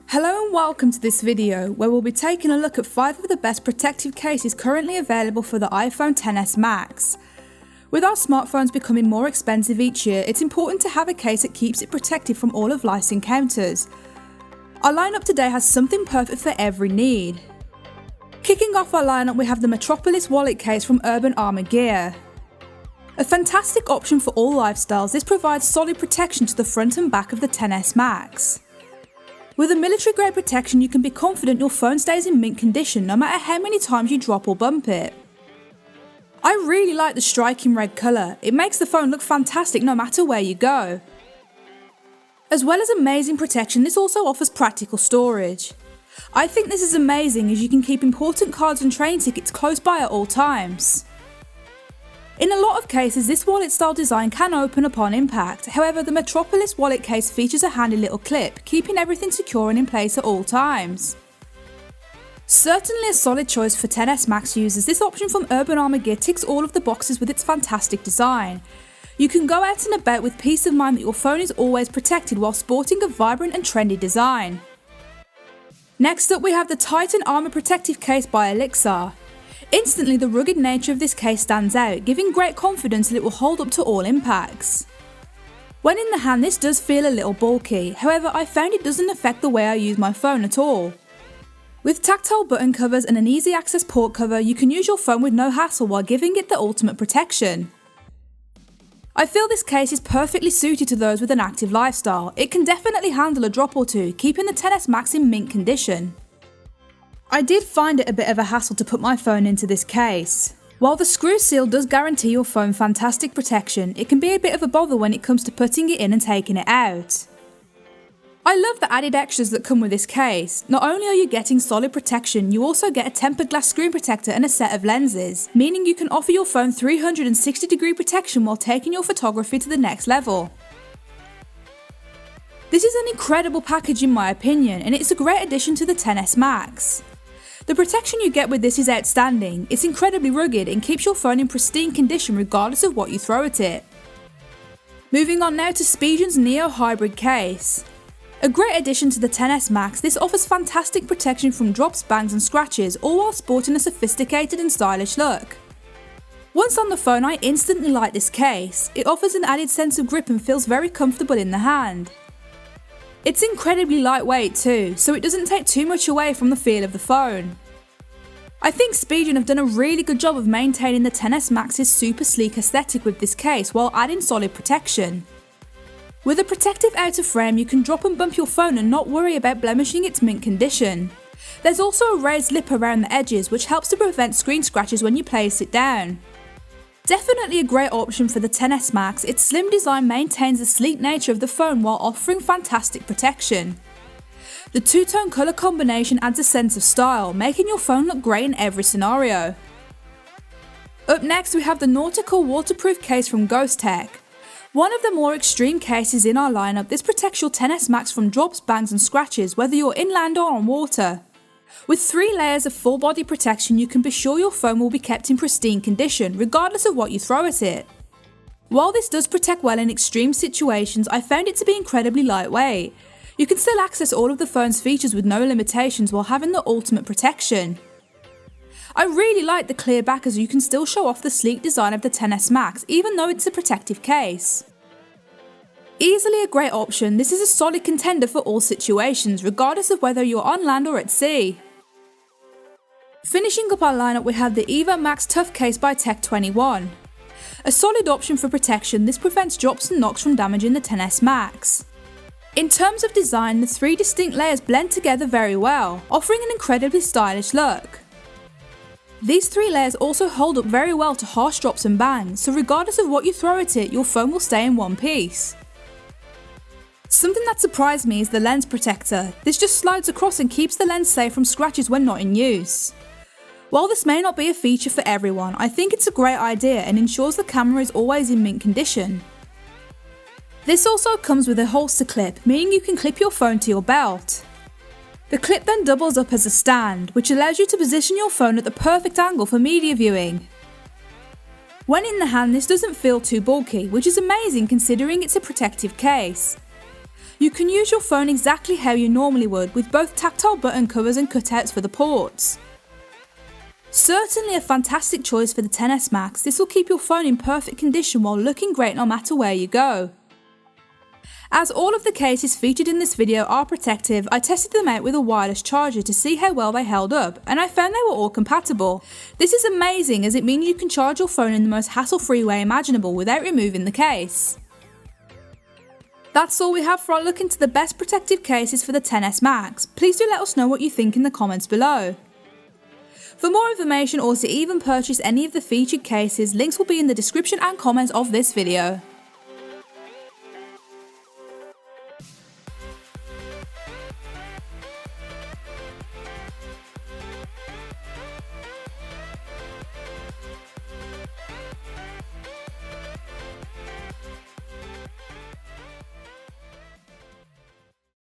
Hello and welcome to this video where we'll be taking a look at 5 of the best protective cases currently available for the iPhone XS Max. With our smartphones becoming more expensive each year, it's important to have a case that keeps it protected from all of life's encounters. Our lineup today has something perfect for every need. Kicking off our lineup, we have the Metropolis wallet case from Armour gear. A fantastic option for all lifestyles, this provides solid protection to the front and back of the XS Max. With a military grade protection, you can be confident your phone stays in mint condition no matter how many times you drop or bump it. I really like the striking red colour, it makes the phone look fantastic no matter where you go. As well as amazing protection, this also offers practical storage. I think this is amazing as you can keep important cards and train tickets close by at all times. In a lot of cases, this wallet style design can open upon impact, however the Metropolis wallet case features a handy little clip, keeping everything secure and in place at all times. Certainly a solid choice for XS Max users, this option from Armour gear ticks all of the boxes with its fantastic design. You can go out and about with peace of mind that your phone is always protected while sporting a vibrant and trendy design. Next up we have the Titan Armour Protective Case by Elixir. Instantly, the rugged nature of this case stands out, giving great confidence that it will hold up to all impacts. When in the hand, this does feel a little bulky, however I found it doesn't affect the way I use my phone at all. With tactile button covers and an easy access port cover, you can use your phone with no hassle while giving it the ultimate protection. I feel this case is perfectly suited to those with an active lifestyle. It can definitely handle a drop or two, keeping the XS Max in mint condition. I did find it a bit of a hassle to put my phone into this case. While the screw seal does guarantee your phone fantastic protection, it can be a bit of a bother when it comes to putting it in and taking it out. I love the added extras that come with this case. Not only are you getting solid protection, you also get a tempered glass screen protector and a set of lenses, meaning you can offer your phone 360-degree protection while taking your photography to the next level. This is an incredible package in my opinion, and it's a great addition to the XS Max. The protection you get with this is outstanding, it's incredibly rugged and keeps your phone in pristine condition regardless of what you throw at it. Moving on now to Spigen Neo Hybrid case. A great addition to the XS Max, this offers fantastic protection from drops, bangs and scratches, all while sporting a sophisticated and stylish look. Once on the phone, I instantly like this case. It offers an added sense of grip and feels very comfortable in the hand. It's incredibly lightweight too, so it doesn't take too much away from the feel of the phone. I think Speedin have done a really good job of maintaining the XS Max's super sleek aesthetic with this case while adding solid protection. With a protective outer frame, you can drop and bump your phone and not worry about blemishing its mint condition. There's also a raised lip around the edges which helps to prevent screen scratches when you place it down. Definitely a great option for the XS Max, its slim design maintains the sleek nature of the phone while offering fantastic protection. The two-tone colour combination adds a sense of style, making your phone look great in every scenario. Up next we have the Nautical waterproof case from Ghostek. One of the more extreme cases in our lineup, this protects your XS Max from drops, bangs and scratches whether you're inland or on water. With 3 layers of full body protection, you can be sure your phone will be kept in pristine condition, regardless of what you throw at it. While this does protect well in extreme situations, I found it to be incredibly lightweight. You can still access all of the phone's features with no limitations while having the ultimate protection. I really like the clear back as you can still show off the sleek design of the XS Max, even though it's a protective case. Easily a great option, this is a solid contender for all situations, regardless of whether you're on land or at sea. Finishing up our lineup, we have the EVO Max Tough Case by Tech21. A solid option for protection, this prevents drops and knocks from damaging the XS Max. In terms of design, the 3 distinct layers blend together very well, offering an incredibly stylish look. These 3 layers also hold up very well to harsh drops and bangs, so regardless of what you throw at it, your phone will stay in one piece. Something that surprised me is the lens protector. This just slides across and keeps the lens safe from scratches when not in use. While this may not be a feature for everyone, I think it's a great idea and ensures the camera is always in mint condition. This also comes with a holster clip, meaning you can clip your phone to your belt. The clip then doubles up as a stand, which allows you to position your phone at the perfect angle for media viewing. When in the hand, this doesn't feel too bulky, which is amazing considering it's a protective case. You can use your phone exactly how you normally would, with both tactile button covers and cutouts for the ports. Certainly a fantastic choice for the XS Max. This will keep your phone in perfect condition while looking great no matter where you go. As all of the cases featured in this video are protective, I tested them out with a wireless charger to see how well they held up, and I found they were all compatible. This is amazing as it means you can charge your phone in the most hassle-free way imaginable without removing the case. That's all we have for our look into the best protective cases for the XS Max. Please do let us know what you think in the comments below. For more information or to even purchase any of the featured cases, links will be in the description and comments of this video.